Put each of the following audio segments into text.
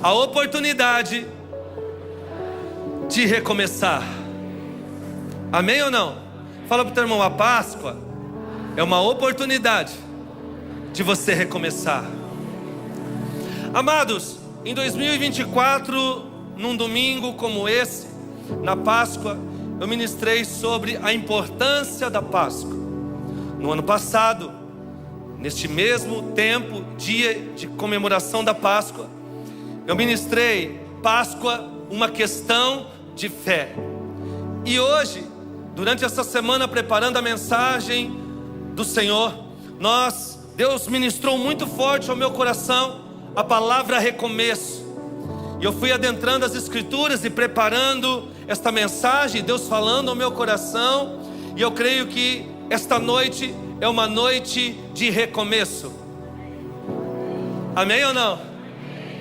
a oportunidade de recomeçar. Amém ou não? Fala para o teu irmão, a Páscoa é uma oportunidade de você recomeçar. Amados, em 2024, num domingo como esse, na Páscoa, eu ministrei sobre a importância da Páscoa. No ano passado, neste mesmo tempo, dia de comemoração da Páscoa, eu ministrei Páscoa, uma questão de fé. E hoje, durante essa semana, preparando a mensagem do Senhor, Deus ministrou muito forte ao meu coração a palavra recomeço. E eu fui adentrando as Escrituras e preparando esta mensagem, Deus falando ao meu coração. E eu creio que esta noite é uma noite de recomeço. Amém ou não?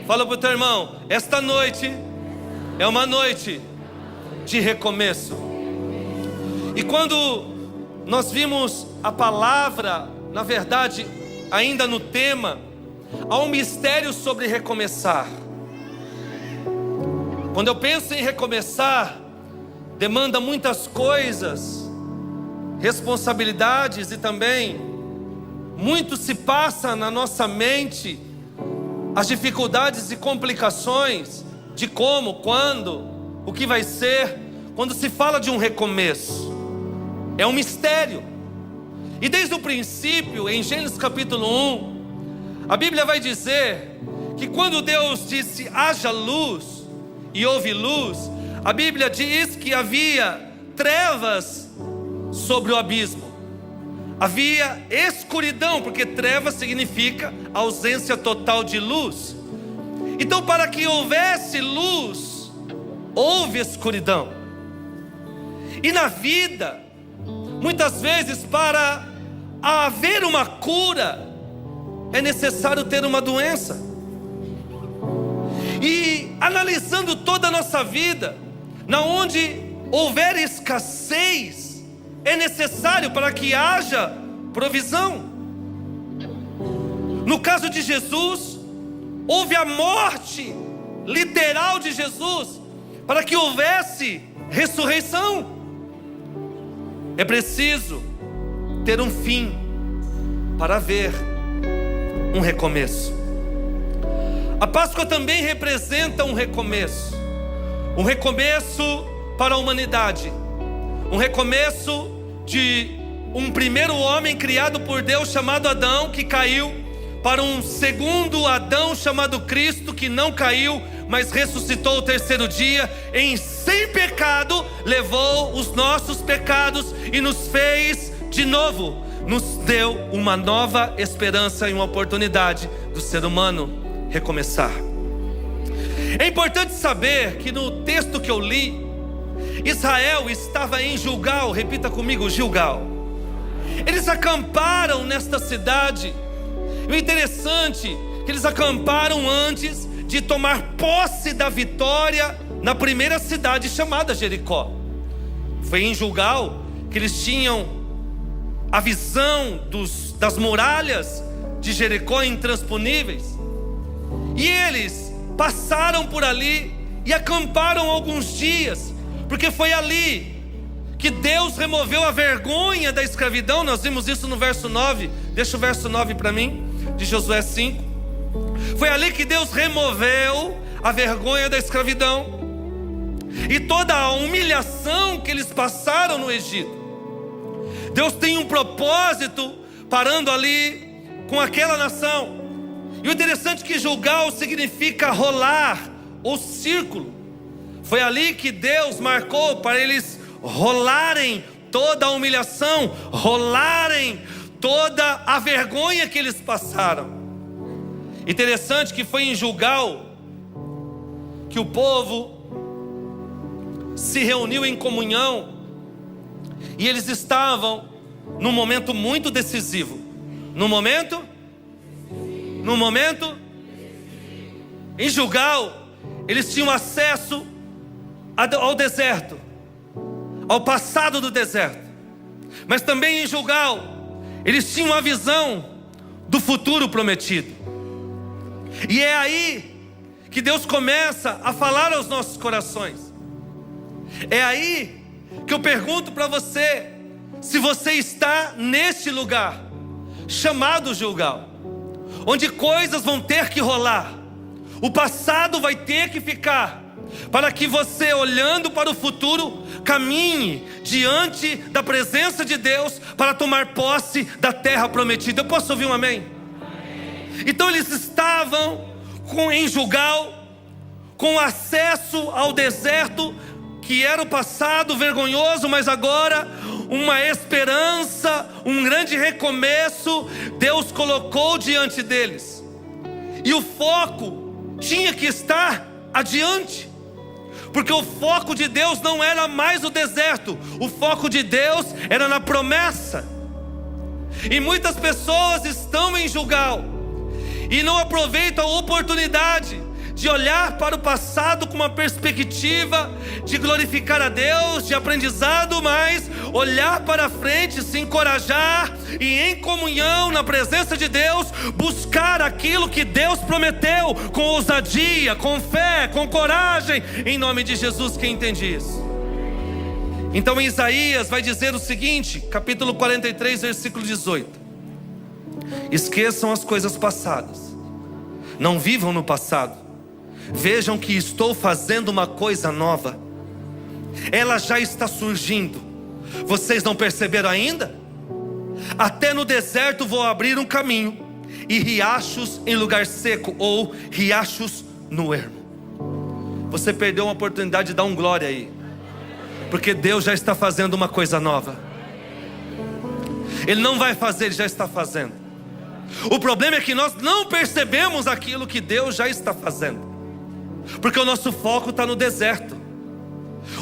Fala para o teu irmão, esta noite é uma noite de recomeço. E quando nós vimos a palavra, na verdade, ainda no tema, há um mistério sobre recomeçar. Quando eu penso em recomeçar, demanda muitas coisas, responsabilidades, e também muito se passa na nossa mente, as dificuldades e complicações de como, quando, o que vai ser, quando se fala de um recomeço. É um mistério. E desde o princípio, em Gênesis capítulo 1, a Bíblia vai dizer que quando Deus disse haja luz e houve luz, a Bíblia diz que havia trevas sobre o abismo. Havia escuridão, porque trevas significa ausência total de luz. Então, para que houvesse luz, houve escuridão. E na vida, muitas vezes, para haver uma cura, é necessário ter uma doença. E analisando toda a nossa vida, na onde houver escassez, é necessário para que haja provisão. No caso de Jesus, houve a morte literal de Jesus para que houvesse ressurreição. É preciso ter um fim para haver um recomeço. A Páscoa também representa um recomeço para a humanidade, um recomeço de um primeiro homem criado por Deus chamado Adão, que caiu, para um segundo Adão chamado Cristo, que não caiu, mas ressuscitou o terceiro dia, sem pecado, levou os nossos pecados e nos fez de novo, nos deu uma nova esperança e uma oportunidade do ser humano recomeçar. É importante saber que no texto que eu li, Israel estava em Gilgal. Repita comigo, Gilgal. Eles acamparam nesta cidade. E o interessante é que eles acamparam antes de tomar posse da vitória na primeira cidade chamada Jericó. Foi em Gilgal que eles tinham a visão das muralhas de Jericó intransponíveis. E eles passaram por ali e acamparam alguns dias, porque foi ali que Deus removeu a vergonha da escravidão. Nós vimos isso no verso 9. Deixa o verso 9 para mim, de Josué 5. Foi ali que Deus removeu a vergonha da escravidão e toda a humilhação que eles passaram no Egito. Deus tem um propósito parando ali com aquela nação. E o interessante é que Gilgal significa rolar ou círculo. Foi ali que Deus marcou para eles rolarem toda a humilhação, rolarem toda a vergonha que eles passaram. Interessante que foi em Gilgal que o povo se reuniu em comunhão, e eles estavam num momento muito decisivo. No momento em Gilgal, eles tinham acesso ao deserto, ao passado do deserto. Mas também em Gilgal, eles tinham a visão do futuro prometido. E é aí que Deus começa a falar aos nossos corações. É aí que eu pergunto para você, se você está neste lugar chamado Gilgal, onde coisas vão ter que rolar, o passado vai ter que ficar, para que você, olhando para o futuro, caminhe diante da presença de Deus para tomar posse da terra prometida. Eu posso ouvir um amém? Então eles estavam em Gilgal, com acesso ao deserto, que era o passado vergonhoso, mas agora uma esperança, um grande recomeço, Deus colocou diante deles. E o foco tinha que estar adiante, porque o foco de Deus não era mais o deserto, o foco de Deus era na promessa. E muitas pessoas estão em Gilgal e não aproveitam a oportunidade de olhar para o passado com uma perspectiva de glorificar a Deus, de aprendizado, mas olhar para frente, se encorajar e em comunhão na presença de Deus, buscar aquilo que Deus prometeu, com ousadia, com fé, com coragem, em nome de Jesus. Quem entende isso? Então Isaías vai dizer o seguinte, capítulo 43, versículo 18: esqueçam as coisas passadas, não vivam no passado. Vejam que estou fazendo uma coisa nova. Ela já está surgindo. Vocês não perceberam ainda? Até no deserto vou abrir um caminho, e riachos em lugar seco, ou riachos no ermo. Você perdeu uma oportunidade de dar um glória aí, porque Deus já está fazendo uma coisa nova. Ele não vai fazer, Ele já está fazendo. O problema é que nós não percebemos aquilo que Deus já está fazendo, porque o nosso foco está no deserto,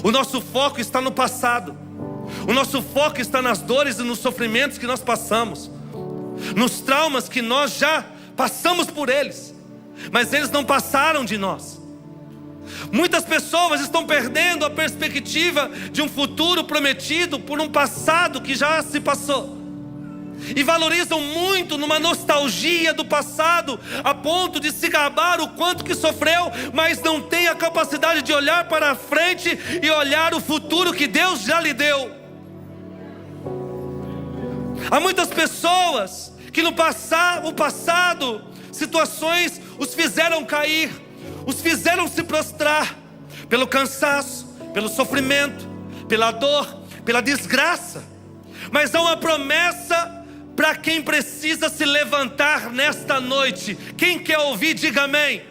o nosso foco está no passado, o nosso foco está nas dores e nos sofrimentos que nós passamos, nos traumas que nós já passamos por eles, mas eles não passaram de nós. Muitas pessoas estão perdendo a perspectiva de um futuro prometido por um passado que já se passou, e valorizam muito numa nostalgia do passado, a ponto de se gabar o quanto que sofreu, mas não tem a capacidade de olhar para frente e olhar o futuro que Deus já lhe deu. Há muitas pessoas que no passado, situações os fizeram cair, os fizeram se prostrar, pelo cansaço, pelo sofrimento, pela dor, pela desgraça. Mas há uma promessa para quem precisa se levantar nesta noite. Quem quer ouvir, diga amém.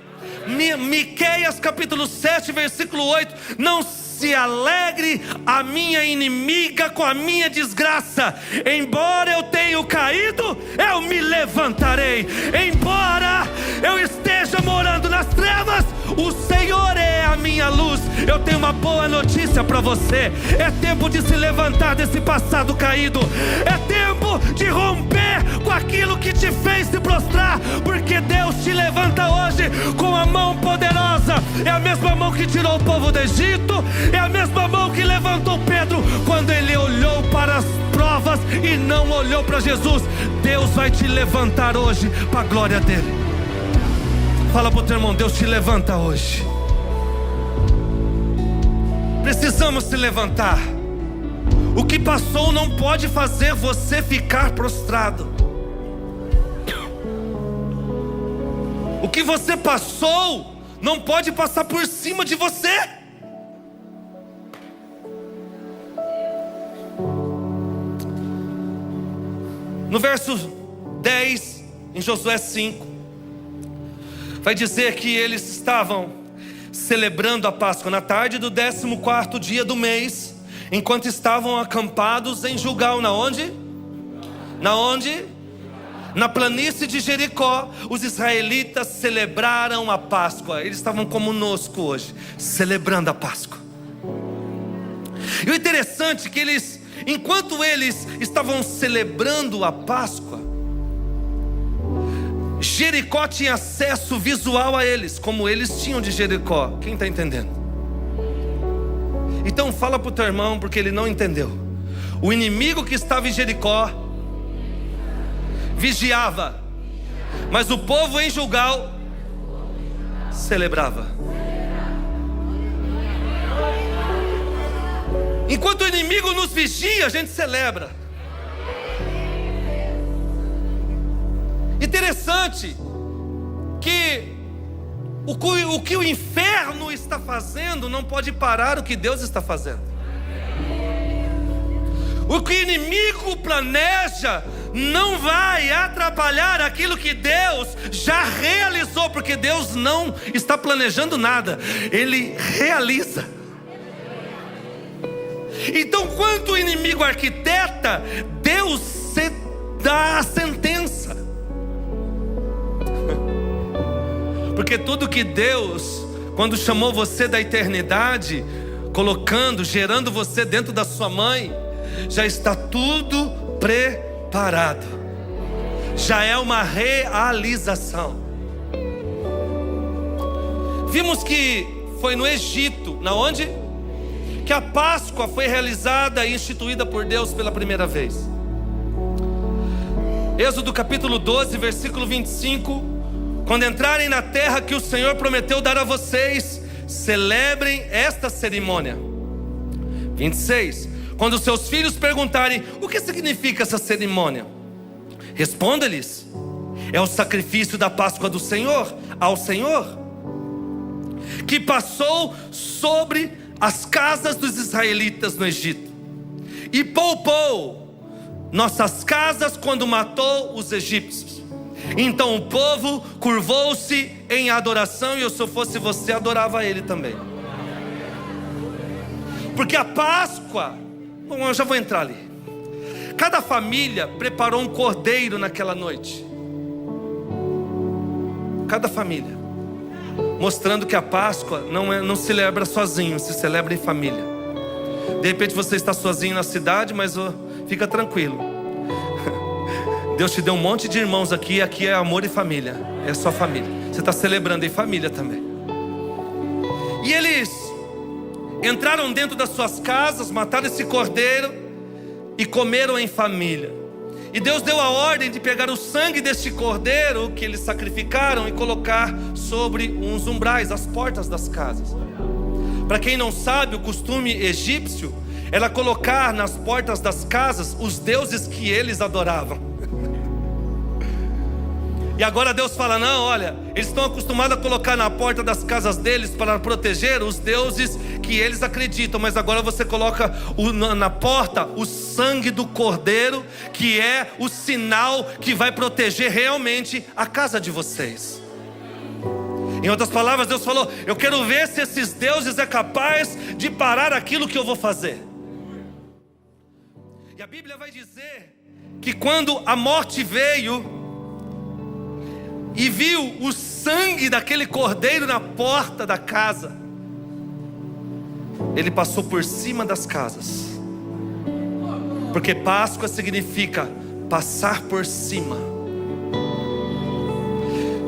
Miqueias capítulo 7, versículo 8: não se alegre a minha inimiga com a minha desgraça. Embora eu tenha caído, eu me levantarei. Embora eu esteja morando nas trevas, o Senhor é a minha luz. Eu tenho uma boa notícia para você: é tempo de se levantar desse passado caído. É tempo de romper com aquilo que te fez se prostrar, porque Deus te levanta hoje com a mão poderosa. É a mesma mão que tirou o povo do Egito, é a mesma mão que levantou Pedro quando ele olhou para as provas e não olhou para Jesus. Deus vai te levantar hoje para a glória dele. Fala para o teu irmão: Deus te levanta hoje. Precisamos se levantar. O que passou não pode fazer você ficar prostrado. O que você passou não pode passar por cima de você. No verso 10, em Josué 5, vai dizer que eles estavam celebrando a Páscoa na tarde do 14º dia do mês, enquanto estavam acampados em Gilgal. Na onde? Na planície de Jericó. Os israelitas celebraram a Páscoa. Eles estavam conosco hoje, celebrando a Páscoa. E o interessante é que eles, enquanto eles estavam celebrando a Páscoa, Jericó tinha acesso visual a eles, como eles tinham de Jericó. Quem está entendendo? Então fala para o teu irmão, porque ele não entendeu. O inimigo que estava em Jericó vigiava, mas o povo em Gilgal celebrava. Enquanto o inimigo nos vigia, a gente celebra. Interessante que o que o inferno está fazendo não pode parar o que Deus está fazendo. O que o inimigo planeja não vai atrapalhar aquilo que Deus já realizou, porque Deus não está planejando nada, Ele realiza. Então, quando o inimigo arquiteta, Deus dá a sentença. Porque tudo que Deus, quando chamou você da eternidade, gerando você dentro da sua mãe, já está tudo preparado. Já é uma realização. Vimos que foi no Egito, na onde? Que a Páscoa foi realizada e instituída por Deus pela primeira vez. Êxodo capítulo 12, versículo 25. Quando entrarem na terra que o Senhor prometeu dar a vocês, celebrem esta cerimônia. 26. Quando seus filhos perguntarem: o que significa essa cerimônia? Responda-lhes: é o sacrifício da Páscoa do Senhor, ao Senhor, que passou sobre as casas dos israelitas no Egito, e poupou nossas casas quando matou os egípcios. Então o povo curvou-se em adoração, e eu, se eu fosse você, adorava ele também. Porque a Páscoa, bom, eu já vou entrar ali. Cada família preparou um cordeiro naquela noite. Cada família, mostrando que a Páscoa não se celebra sozinho, se celebra em família. De repente você está sozinho na cidade, mas fica tranquilo. Deus te deu um monte de irmãos aqui. Aqui é amor e família. É só família. Você está celebrando em família também. E eles entraram dentro das suas casas, mataram esse cordeiro e comeram em família. E Deus deu a ordem de pegar o sangue deste cordeiro que eles sacrificaram e colocar sobre uns umbrais, as portas das casas. Para quem não sabe, o costume egípcio era colocar nas portas das casas os deuses que eles adoravam. E agora Deus fala: não, olha, eles estão acostumados a colocar na porta das casas deles para proteger os deuses que eles acreditam, mas agora você coloca na porta o sangue do cordeiro, que é o sinal que vai proteger realmente a casa de vocês. Em outras palavras, Deus falou: eu quero ver se esses deuses é capaz de parar aquilo que eu vou fazer. E a Bíblia vai dizer que quando a morte veio e viu o sangue daquele cordeiro na porta da casa, ele passou por cima das casas. Porque Páscoa significa passar por cima.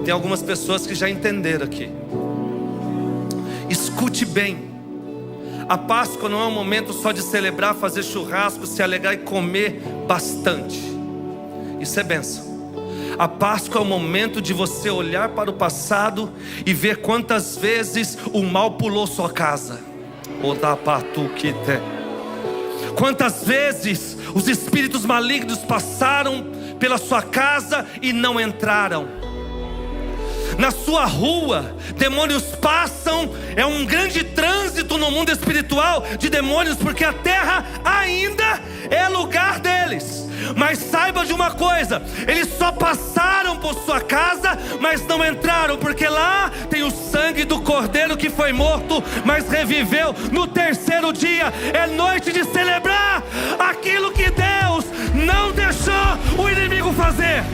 Tem algumas pessoas que já entenderam aqui. Escute bem. A Páscoa não é um momento só de celebrar, fazer churrasco, se alegrar e comer bastante. Isso é bênção. A Páscoa é o momento de você olhar para o passado e ver quantas vezes o mal pulou sua casa. Quantas vezes os espíritos malignos passaram pela sua casa e não entraram. Na sua rua, demônios passam. É um grande trânsito no mundo espiritual de demônios, porque a terra ainda é lugar deles. Mas saiba de uma coisa: eles só passaram por sua casa, mas não entraram, porque lá tem o sangue do cordeiro que foi morto, mas reviveu no terceiro dia. É noite de celebrar aquilo que Deus não deixou o inimigo fazer.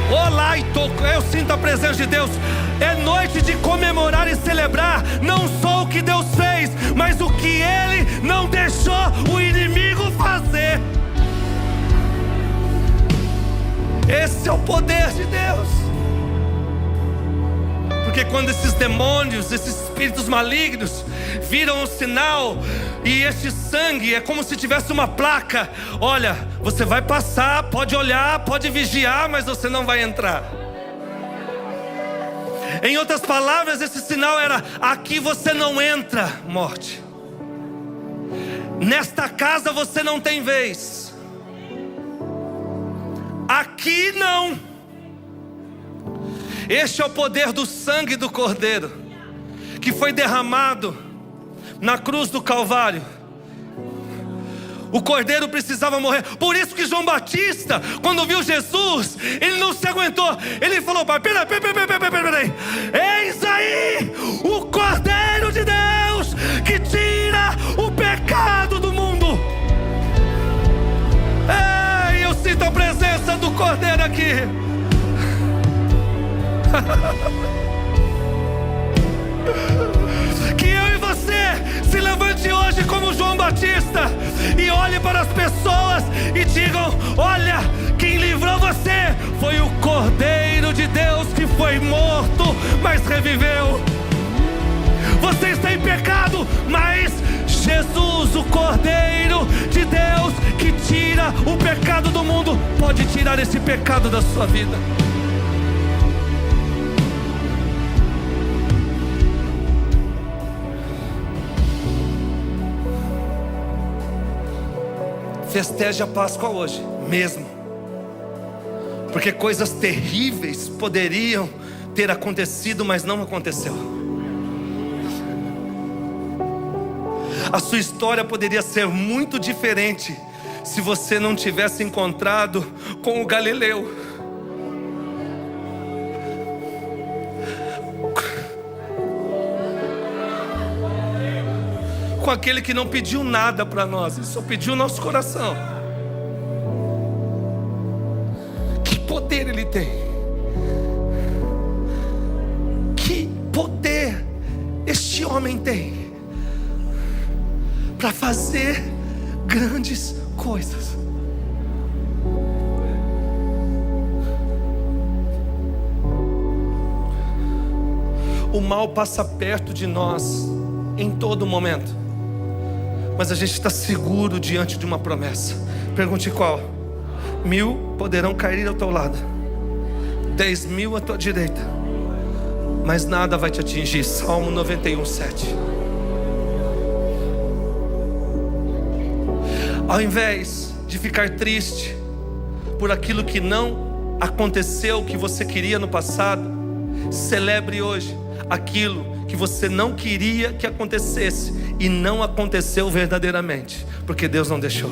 Olá, eu sinto a presença de Deus. É noite de comemorar e celebrar não só o que Deus fez, mas o que Ele não deixou o inimigo fazer. Esse é o poder de Deus. Porque quando esses demônios, esses espíritos malignos viram o sinal, e este sangue é como se tivesse uma placa: olha, você vai passar, pode olhar, pode vigiar, mas você não vai entrar. Em outras palavras, esse sinal era: aqui você não entra, morte. Nesta casa você não tem vez. Aqui não. Este é o poder do sangue do Cordeiro, que foi derramado na cruz do Calvário. O Cordeiro precisava morrer. Por isso que João Batista, quando viu Jesus, ele não se aguentou. Ele falou: peraí, eis aí o Cordeiro de Deus, que tira o pecado do mundo. Ei, eu sinto a presença do Cordeiro aqui. Que eu e você se levante hoje como João Batista e olhe para as pessoas e digam: olha, quem livrou você foi o Cordeiro de Deus, que foi morto, mas reviveu. Você está em pecado, mas Jesus, o Cordeiro de Deus, que tira o pecado do mundo, pode tirar esse pecado da sua vida. Festeje a Páscoa hoje, mesmo, porque coisas terríveis poderiam ter acontecido, mas não aconteceu. A sua história poderia ser muito diferente se você não tivesse encontrado com o Galileu. Com aquele que não pediu nada para nós, ele só pediu o nosso coração. Que poder ele tem! Que poder este homem tem para fazer grandes coisas. O mal passa perto de nós em todo momento, mas a gente está seguro diante de uma promessa. Pergunte qual? 1000 poderão cair ao teu lado, 10.000 à tua direita, mas nada vai te atingir. Salmo 91:7. Ao invés de ficar triste por aquilo que não aconteceu, que você queria no passado, celebre hoje aquilo que você não queria que acontecesse e não aconteceu verdadeiramente, porque Deus não deixou.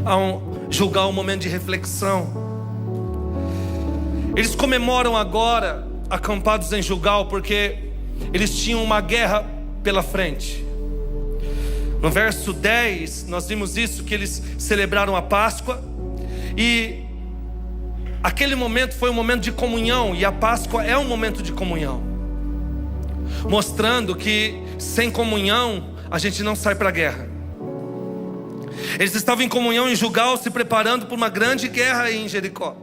Ao julgar um momento de reflexão, eles comemoram agora, acampados em Gilgal, porque eles tinham uma guerra pela frente. No verso 10, nós vimos isso, que eles celebraram a Páscoa, e aquele momento foi um momento de comunhão, e a Páscoa é um momento de comunhão, mostrando que sem comunhão a gente não sai para a guerra. Eles estavam em comunhão em Gilgal, se preparando para uma grande guerra em Jericó.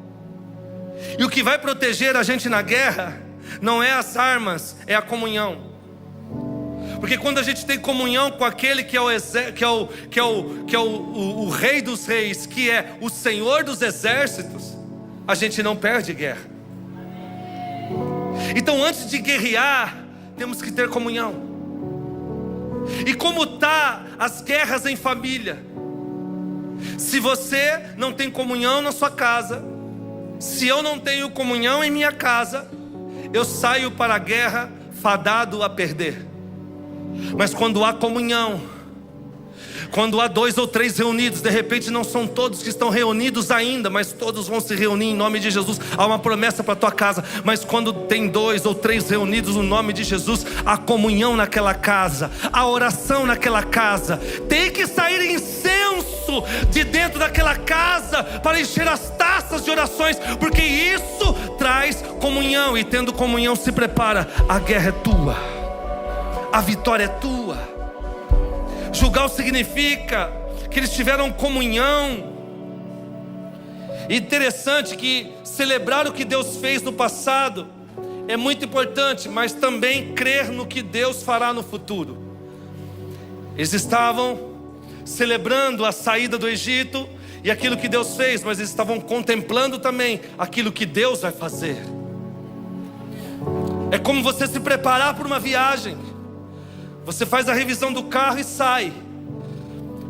E o que vai proteger a gente na guerra não é as armas, é a comunhão. Porque quando a gente tem comunhão com aquele que é o Rei dos Reis, que é o Senhor dos Exércitos, a gente não perde guerra. Então, antes de guerrear, temos que ter comunhão. E como está as guerras em família? Se você não tem comunhão na sua casa, se eu não tenho comunhão em minha casa, eu saio para a guerra fadado a perder. Mas quando há comunhão, quando há 2 ou 3 reunidos, de repente não são todos que estão reunidos ainda, mas todos vão se reunir em nome de Jesus. Há uma promessa para a tua casa, mas quando tem 2 ou 3 reunidos no nome de Jesus, há comunhão naquela casa, há oração naquela casa. Tem que sair incenso de dentro daquela casa para encher as taças de orações, porque isso traz comunhão, e tendo comunhão se prepara. A guerra é tua, a vitória é tua. Gilgal significa que eles tiveram comunhão. Interessante que celebrar o que Deus fez no passado é muito importante, mas também crer no que Deus fará no futuro. Eles estavam celebrando a saída do Egito, e aquilo que Deus fez, mas eles estavam contemplando também aquilo que Deus vai fazer. É como você se preparar para uma viagem. Você faz a revisão do carro e sai.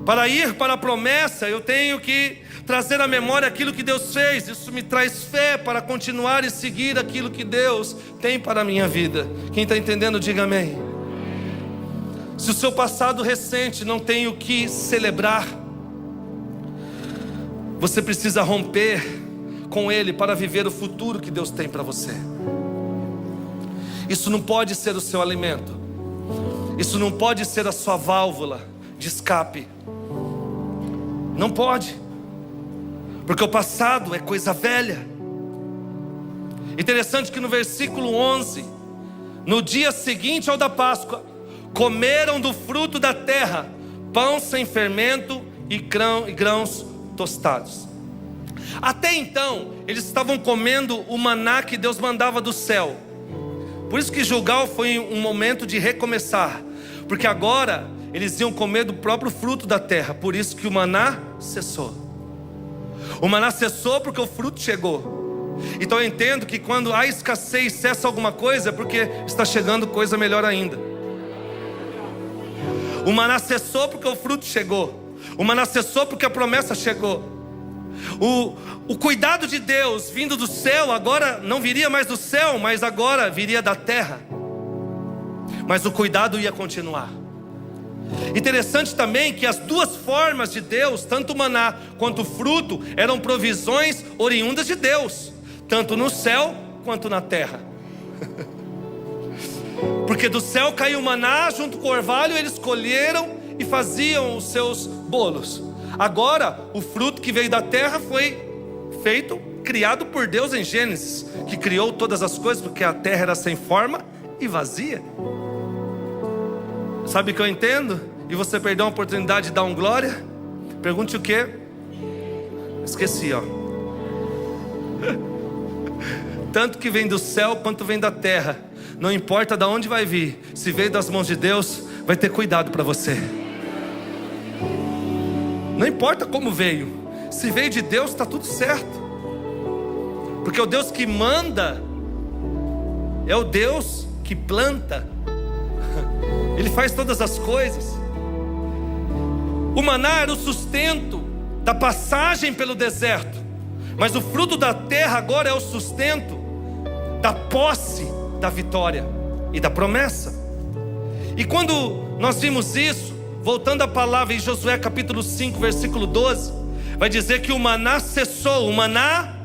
Para ir para a promessa, eu tenho que trazer à memória aquilo que Deus fez. Isso me traz fé para continuar e seguir aquilo que Deus tem para a minha vida. Quem está entendendo, diga amém. Se o seu passado recente não tem o que celebrar, você precisa romper com ele para viver o futuro que Deus tem para você. Isso não pode ser o seu alimento. Isso não pode ser a sua válvula de escape. Não pode. Porque o passado é coisa velha. Interessante que no versículo 11, no dia seguinte ao da Páscoa, comeram do fruto da terra, pão sem fermento e grãos tostados. Até então, eles estavam comendo o maná que Deus mandava do céu. Por isso que Gilgal foi um momento de recomeçar, porque agora eles iam comer do próprio fruto da terra. Por isso que o maná cessou. O maná cessou porque o fruto chegou. Então eu entendo que quando há escassez, cessa alguma coisa, é porque está chegando coisa melhor ainda. O maná cessou porque o fruto chegou. O maná cessou porque a promessa chegou. O cuidado de Deus vindo do céu, agora não viria mais do céu, mas agora viria da terra. Mas o cuidado ia continuar. Interessante também que as duas formas de Deus, tanto o maná quanto o fruto, eram provisões oriundas de Deus, tanto no céu quanto na terra. Porque do céu caiu o maná junto com o orvalho, eles colheram e faziam os seus bolos. Agora, o fruto que veio da terra foi criado por Deus em Gênesis, que criou todas as coisas, porque a terra era sem forma e vazia. Sabe o que eu entendo? E você perdeu a oportunidade de dar um glória? Pergunte o quê? Esqueci, ó. Tanto que vem do céu quanto vem da terra, não importa de onde vai vir, se veio das mãos de Deus, vai ter cuidado para você. Não importa como veio, se veio de Deus está tudo certo. Porque o Deus que manda é o Deus que planta. Ele faz todas as coisas. O maná era o sustento da passagem pelo deserto, mas o fruto da terra agora é o sustento da posse da vitória e da promessa. E quando nós vimos isso, voltando à palavra em Josué capítulo 5, versículo 12, vai dizer que o maná cessou. O maná,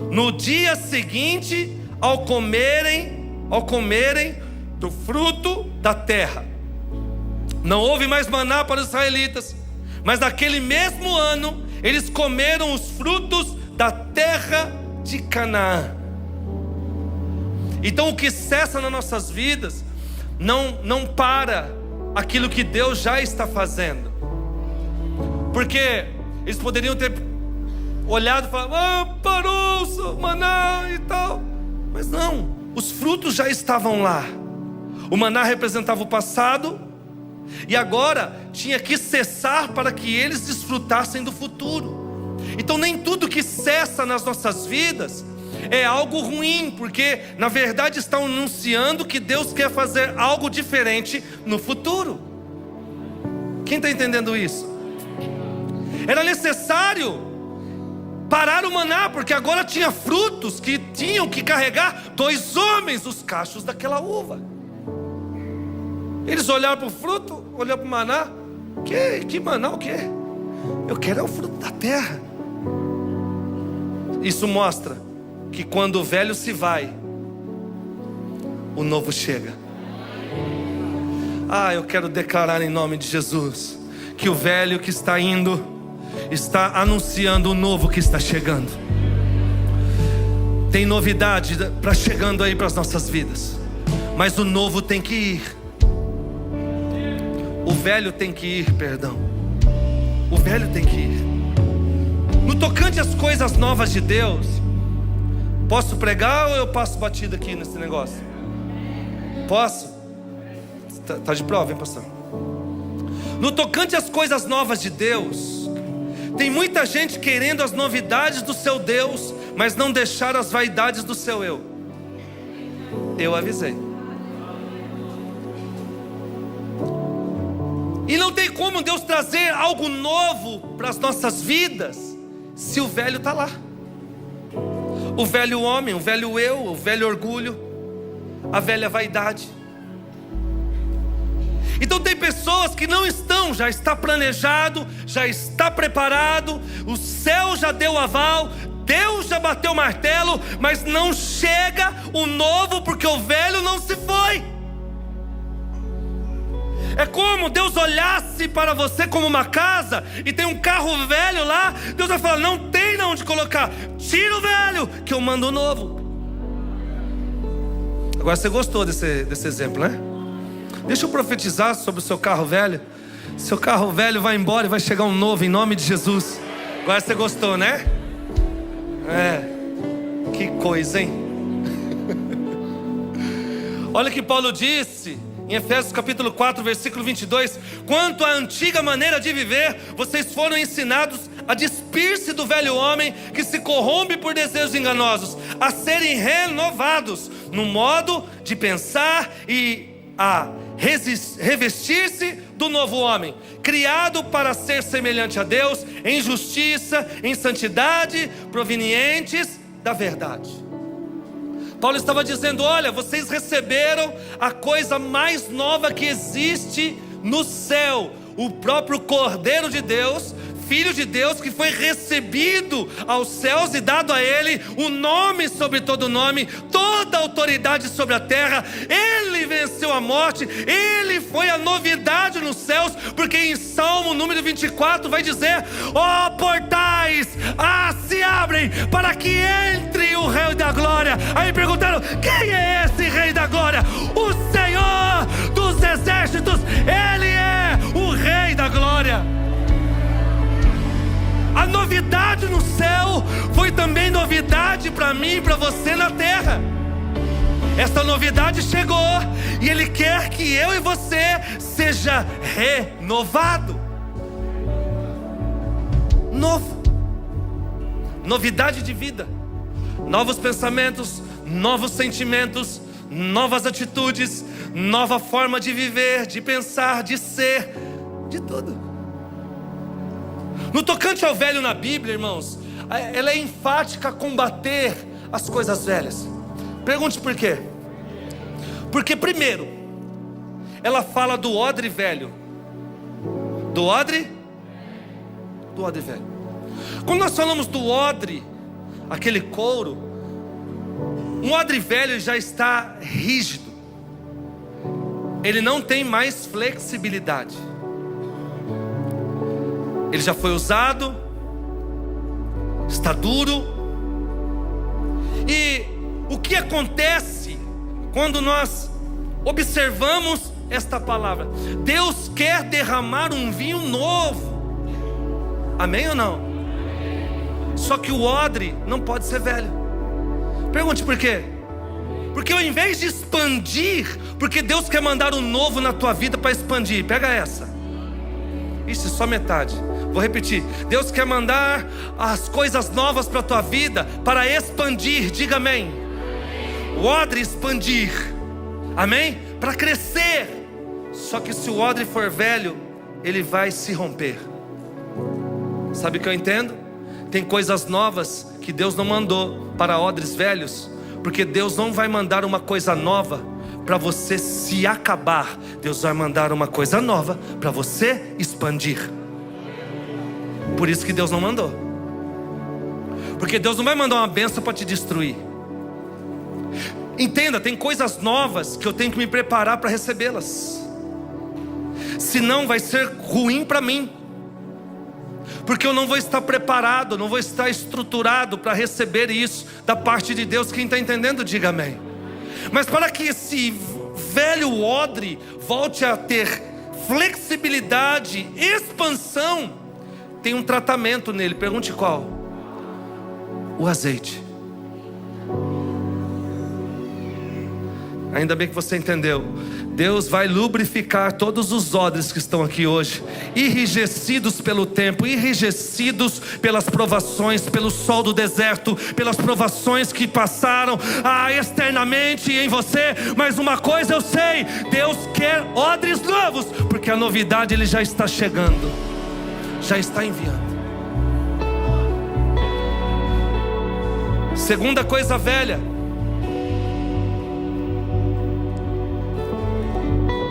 no dia seguinte, ao comerem do fruto da terra. Não houve mais maná para os israelitas, mas naquele mesmo ano, eles comeram os frutos da terra de Canaã. Então o que cessa nas nossas vidas, não para aquilo que Deus já está fazendo. Porque eles poderiam ter olhado e falado: parou o maná e tal. Mas não, os frutos já estavam lá. O maná representava o passado, e agora tinha que cessar para que eles desfrutassem do futuro. Então nem tudo que cessa nas nossas vidas é algo ruim, porque na verdade estão anunciando que Deus quer fazer algo diferente no futuro. Quem está entendendo isso? Era necessário parar o maná, porque agora tinha frutos que tinham que carregar 2 homens os cachos daquela uva. Eles olharam para o fruto, olharam para o maná. Que maná o quê? Eu quero é o fruto da terra. Isso mostra que quando o velho se vai, o novo chega. Eu quero declarar em nome de Jesus que o velho que está indo está anunciando o novo que está chegando. Tem novidade para chegando aí para as nossas vidas, mas o novo tem que ir. O velho tem que ir, perdão. O velho tem que ir. No tocante às coisas novas de Deus, posso pregar ou eu passo batido aqui nesse negócio? Posso? Tá de prova, hein, pastor? No tocante às coisas novas de Deus, Tem muita gente querendo as novidades do seu Deus, mas não deixaram as vaidades do seu eu. Eu avisei. E não tem como Deus trazer algo novo para as nossas vidas se o velho está lá. O velho homem, o velho eu, o velho orgulho, a velha vaidade. Então tem pessoas que não estão, já está planejado, já está preparado, o céu já deu o aval, Deus já bateu o martelo, mas não chega o novo porque o velho não se foi. É como Deus olhasse para você como uma casa e tem um carro velho lá, Deus vai falar, não tem onde colocar, tira o velho que eu mando o novo. Agora você gostou desse exemplo, né? Deixa eu profetizar sobre o seu carro velho. Seu carro velho vai embora e vai chegar um novo em nome de Jesus. Agora você gostou, né? Que coisa, hein? Olha o que Paulo disse em Efésios capítulo 4, versículo 22. Quanto à antiga maneira de viver, vocês foram ensinados a despir-se do velho homem que se corrompe por desejos enganosos, a serem renovados no modo de pensar e a revestir-se do novo homem, criado para ser semelhante a Deus em justiça, em santidade, provenientes da verdade. Paulo estava dizendo, olha, vocês receberam a coisa mais nova que existe no céu, o próprio Cordeiro de Deus, Filho de Deus, que foi recebido aos céus e dado a Ele o nome sobre todo nome, toda autoridade sobre a terra. Ele venceu a morte, Ele foi a novidade nos céus, porque em Salmo número 24 vai dizer, ó portais, se abrem para que entre o Rei da Glória. Aí perguntaram, quem é esse Rei da Glória? O Senhor dos Exércitos, Ele é o Rei da Glória. A novidade no céu foi também novidade para mim e para você na terra. Esta novidade chegou e Ele quer que eu e você seja renovado. Novo. Novidade de vida. Novos pensamentos, novos sentimentos, novas atitudes, nova forma de viver, de pensar, de ser, de tudo. No tocante ao velho na Bíblia, irmãos, ela é enfática a combater as coisas velhas. Pergunte por quê? Porque primeiro, ela fala do odre velho. Do odre velho. Quando nós falamos do odre, aquele couro, um odre velho já está rígido. Ele não tem mais flexibilidade. Ele já foi usado, está duro. E o que acontece quando nós observamos esta palavra? Deus quer derramar um vinho novo. Amém ou não? Só que o odre não pode ser velho. Pergunte por quê? Porque ao invés de expandir, porque Deus quer mandar um novo na tua vida para expandir. Pega essa. Isso é só metade. Vou repetir. Deus quer mandar as coisas novas para a tua vida para expandir. Diga amém. O odre expandir. Amém? Para crescer. Só que se o odre for velho, ele vai se romper. Sabe o que eu entendo? Tem coisas novas que Deus não mandou para odres velhos, porque Deus não vai mandar uma coisa nova para você se acabar. Deus vai mandar uma coisa nova para você expandir. Por isso que Deus não mandou. Porque Deus não vai mandar uma bênção para te destruir. Entenda, tem coisas novas que eu tenho que me preparar para recebê-las. Senão vai ser ruim para mim. Porque eu não vou estar preparado, não vou estar estruturado para receber isso da parte de Deus. Quem está entendendo, diga amém. Mas para que esse velho odre volte a ter flexibilidade, expansão, tem um tratamento nele. Pergunte qual? O azeite. Ainda bem que você entendeu. Deus vai lubrificar todos os odres que estão aqui hoje, enrijecidos pelo tempo, enrijecidos pelas provações, pelo sol do deserto, pelas provações que passaram externamente em você. Mas uma coisa eu sei: Deus quer odres novos, porque a novidade Ele já está chegando, já está enviando. Segunda coisa velha,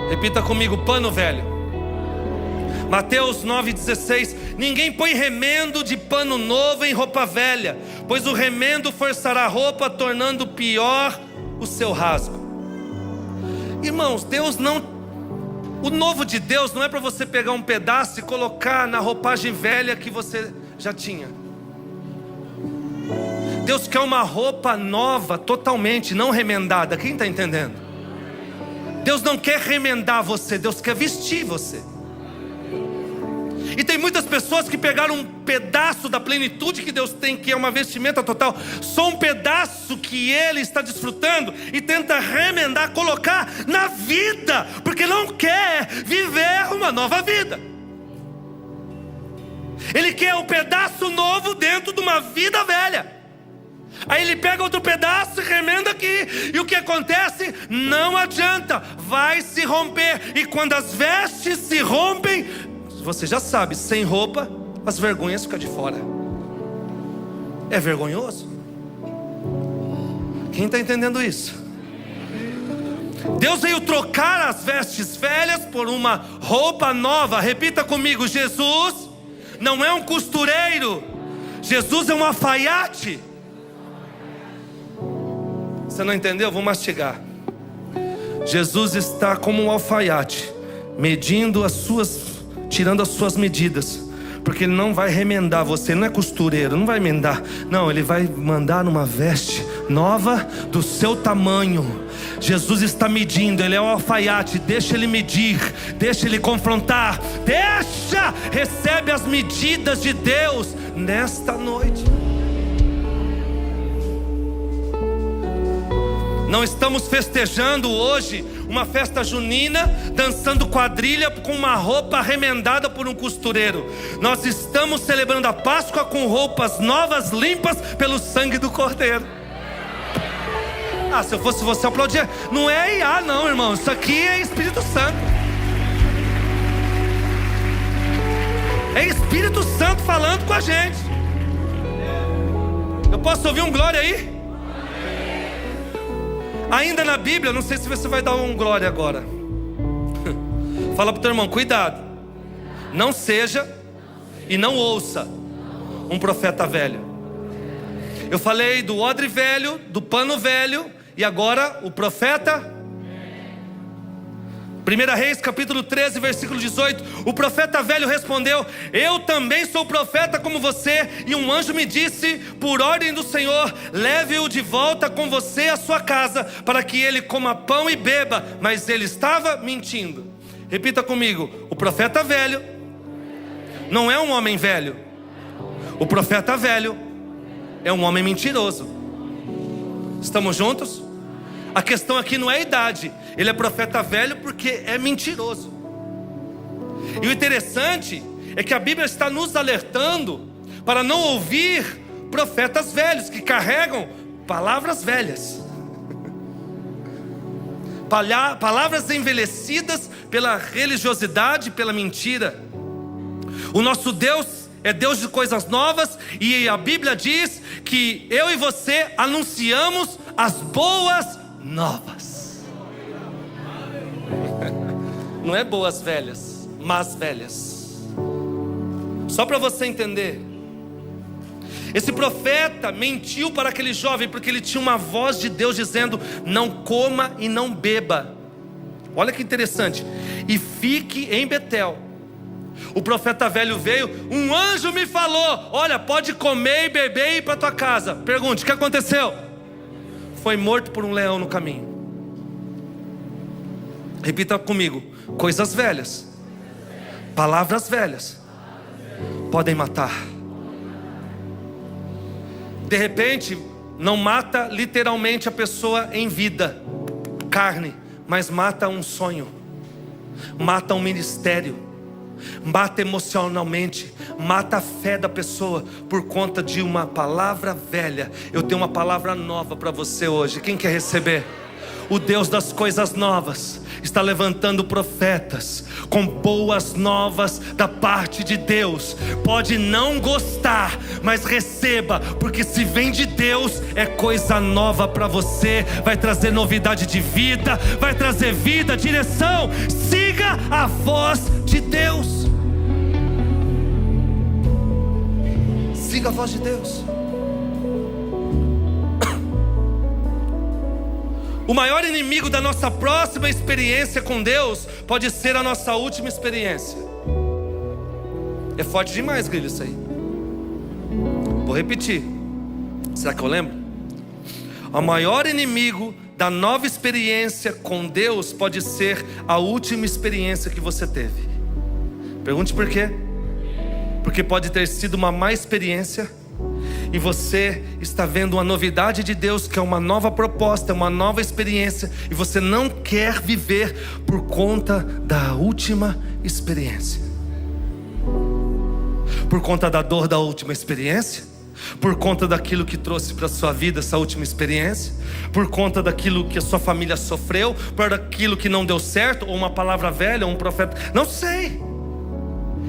repita comigo: pano velho. Mateus 9,16: ninguém põe remendo de pano novo em roupa velha, pois o remendo forçará a roupa, tornando pior o seu rasgo. Irmãos, Deus não... o novo de Deus não é para você pegar um pedaço e colocar na roupagem velha que você já tinha. Deus quer uma roupa nova totalmente, não remendada. Quem está entendendo? Deus não quer remendar você, Deus quer vestir você. E tem muitas pessoas que pegaram um pedaço da plenitude que Deus tem, que é uma vestimenta total, só um pedaço que Ele está desfrutando, e tenta remendar, colocar na vida, porque não quer viver uma nova vida. Ele quer um pedaço novo dentro de uma vida velha. Aí ele pega outro pedaço e remenda aqui, e o que acontece? Não adianta, vai se romper. E quando as vestes se rompem, você já sabe, sem roupa as vergonhas ficam de fora. É vergonhoso. Quem está entendendo isso? Deus veio trocar as vestes velhas por uma roupa nova. Repita comigo: Jesus não é um costureiro, Jesus é um alfaiate. Você não entendeu? Vou mastigar. Jesus está como um alfaiate, medindo tirando as suas medidas, porque Ele não vai remendar você. Ele não é costureiro, não vai emendar. Não, Ele vai mandar uma veste nova do seu tamanho. Jesus está medindo, Ele é o alfaiate. Deixa Ele medir, deixa Ele confrontar, recebe as medidas de Deus nesta noite. Não estamos festejando hoje uma festa junina, dançando quadrilha com uma roupa remendada por um costureiro. Nós estamos celebrando a Páscoa com roupas novas, limpas pelo sangue do Cordeiro. Se eu fosse você, aplaudir. Não é IA não, irmão, isso aqui é Espírito Santo. É Espírito Santo falando com a gente. Eu posso ouvir um glória aí? Ainda na Bíblia, não sei se você vai dar um glória agora. Fala para o teu irmão: cuidado, não seja e não ouça um profeta velho. Eu falei do odre velho, do pano velho, e agora o profeta. 1 Reis capítulo 13, versículo 18. O profeta velho respondeu: eu também sou profeta como você, e um anjo me disse, por ordem do Senhor, leve-o de volta com você à sua casa, para que ele coma pão e beba. Mas ele estava mentindo. Repita comigo: o profeta velho não é um homem velho. O profeta velho é um homem mentiroso. Estamos juntos? A questão aqui não é a idade. Ele é profeta velho porque é mentiroso. E o interessante é que a Bíblia está nos alertando para não ouvir profetas velhos que carregam palavras velhas, palavras envelhecidas pela religiosidade, pela mentira. O nosso Deus é Deus de coisas novas, e a Bíblia diz que eu e você anunciamos as boas novas. Não é boas velhas, mas velhas. Só para você entender, esse profeta mentiu para aquele jovem porque ele tinha uma voz de Deus dizendo: não coma e não beba. Olha que interessante. E fique em Betel. O profeta velho veio, um anjo me falou: olha, pode comer e beber e ir para tua casa. Pergunte: o que aconteceu? Foi morto por um leão no caminho. Repita comigo: coisas velhas, palavras velhas podem matar. De repente, não mata literalmente a pessoa em vida, carne, mas mata um sonho, mata um ministério, mata emocionalmente, mata a fé da pessoa por conta de uma palavra velha. Eu tenho uma palavra nova para você hoje. Quem quer receber? O Deus das coisas novas está levantando profetas com boas novas da parte de Deus. Pode não gostar, mas receba, porque se vem de Deus é coisa nova para você. Vai trazer novidade de vida, vai trazer vida, direção. Siga a voz de Deus. Siga a voz de Deus. O maior inimigo da nossa próxima experiência com Deus pode ser a nossa última experiência. É forte demais, Grilo, isso aí. Vou repetir. Será que eu lembro? O maior inimigo da nova experiência com Deus pode ser a última experiência que você teve. Pergunte por quê? Porque pode ter sido uma má experiência e você está vendo uma novidade de Deus, que é uma nova proposta, uma nova experiência, e você não quer viver por conta da última experiência, por conta da dor da última experiência, por conta daquilo que trouxe para a sua vida essa última experiência, por conta daquilo que a sua família sofreu, por aquilo que não deu certo, ou uma palavra velha, ou um profeta, não sei.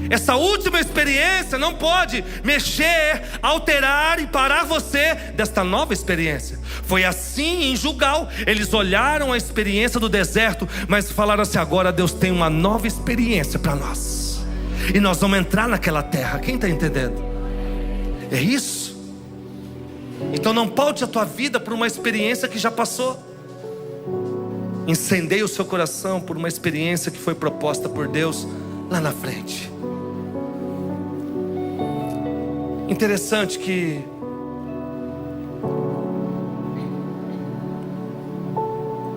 Essa última experiência não pode mexer, alterar e parar você desta nova experiência. Foi assim em Gilgal. Eles olharam a experiência do deserto, mas falaram assim: agora Deus tem uma nova experiência para nós, e nós vamos entrar naquela terra. Quem está entendendo? É isso. Então não paute a tua vida por uma experiência que já passou. Incendeie o seu coração por uma experiência que foi proposta por Deus lá na frente. Interessante que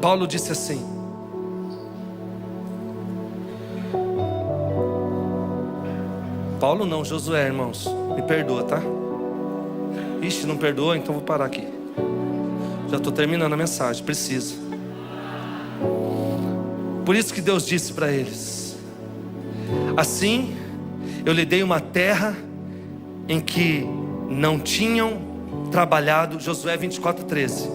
Paulo disse assim: Paulo não, Josué, irmãos, me perdoa, tá? Ixi, não perdoa, então vou parar aqui. Já estou terminando a mensagem, preciso. Por isso que Deus disse para eles: assim eu lhe dei uma terra em que não tinham trabalhado. Josué 24:13.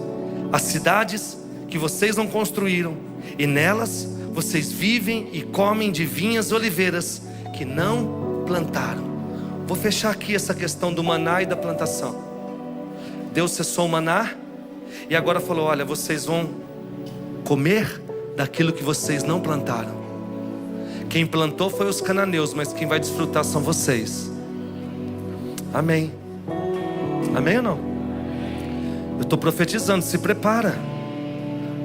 As cidades que vocês não construíram, e nelas vocês vivem e comem de vinhas e oliveiras que não plantaram. Vou fechar aqui essa questão do maná e da plantação. Deus cessou o maná e agora falou: olha, vocês vão comer daquilo que vocês não plantaram. Quem plantou foi os cananeus, mas quem vai desfrutar são vocês. Amém. Amém ou não? Eu estou profetizando, se prepara.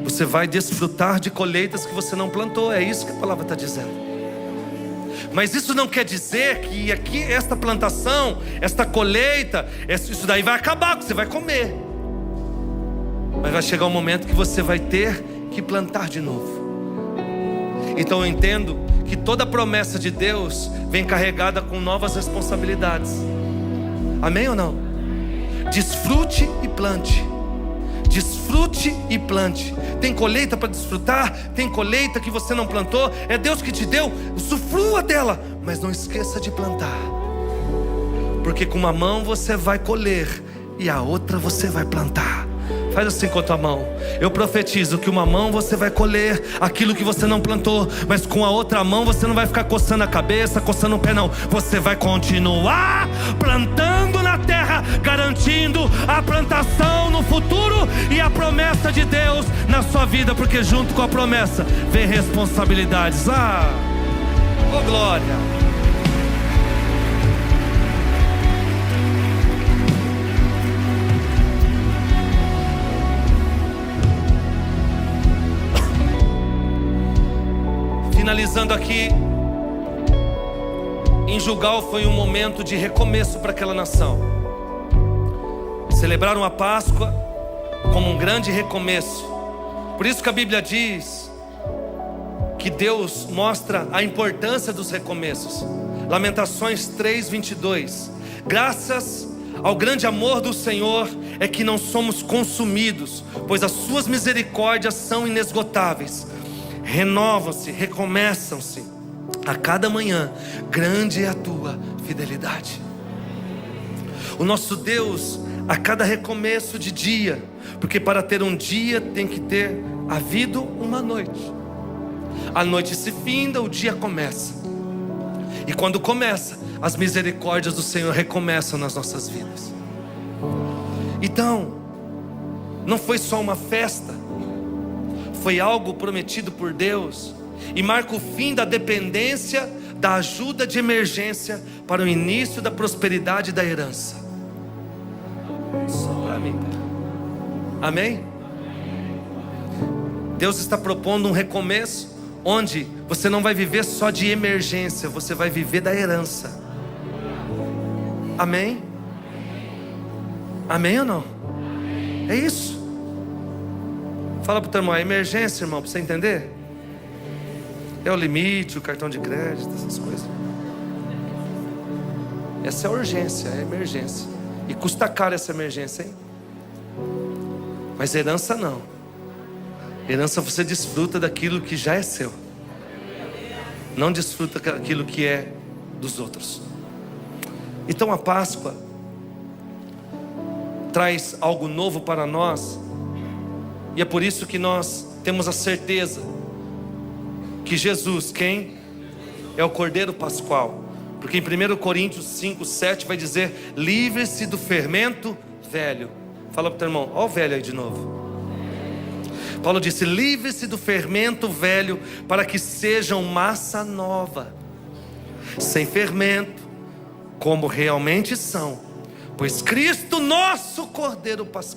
Você vai desfrutar de colheitas que você não plantou. É isso que a palavra está dizendo. Mas isso não quer dizer que aqui esta plantação, esta colheita, isso daí vai acabar, que você vai comer. Mas vai chegar um momento que você vai ter que plantar de novo. Então eu entendo que toda promessa de Deus vem carregada com novas responsabilidades. Amém ou não? Desfrute e plante. Desfrute e plante. Tem colheita para desfrutar, tem colheita que você não plantou. É Deus que te deu, usufrua dela, mas não esqueça de plantar. Porque com uma mão você vai colher e a outra você vai plantar. Faz assim com a tua mão. Eu profetizo que uma mão você vai colher aquilo que você não plantou, mas com a outra mão você não vai ficar coçando a cabeça, coçando o pé, não. Você vai continuar plantando na terra, garantindo a plantação no futuro e a promessa de Deus na sua vida, porque junto com a promessa vem responsabilidades. Oh glória! Finalizando aqui, em Gilgal foi um momento de recomeço para aquela nação. Celebraram a Páscoa como um grande recomeço. Por isso que a Bíblia diz que Deus mostra a importância dos recomeços. Lamentações 3:22. Graças ao grande amor do Senhor é que não somos consumidos, pois as suas misericórdias são inesgotáveis. renovam-se, recomeçam-se a cada manhã. Grande é a tua fidelidade. O nosso Deus, a cada recomeço de dia, porque para ter um dia tem que ter havido uma noite. A noite se finda, o dia começa. E quando começa, as misericórdias do Senhor recomeçam nas nossas vidas. Então, não foi só uma festa, foi algo prometido por Deus, e marca o fim da dependência da ajuda de emergência para o início da prosperidade e da herança. Só para mim. Amém? Deus está propondo um recomeço, onde você não vai viver só de emergência, você vai viver da herança. Amém? Amém ou não? É isso. Fala para o teu irmão, é emergência, irmão, para você entender. É o limite, o cartão de crédito, essas coisas. Essa é a urgência, é a emergência. E custa caro essa emergência, hein? Mas herança não. Herança você desfruta daquilo que já é seu. Não desfruta daquilo que é dos outros. Então a Páscoa traz algo novo para nós. E é por isso que nós temos a certeza que Jesus, quem? É o Cordeiro Pascual. Porque em 1 Coríntios 5:7 vai dizer: livre-se do fermento velho. Fala para o teu irmão, ó o velho aí de novo. Paulo disse: livre-se do fermento velho, para que sejam massa nova, sem fermento, como realmente são. Pois Cristo, nosso Cordeiro Pascual,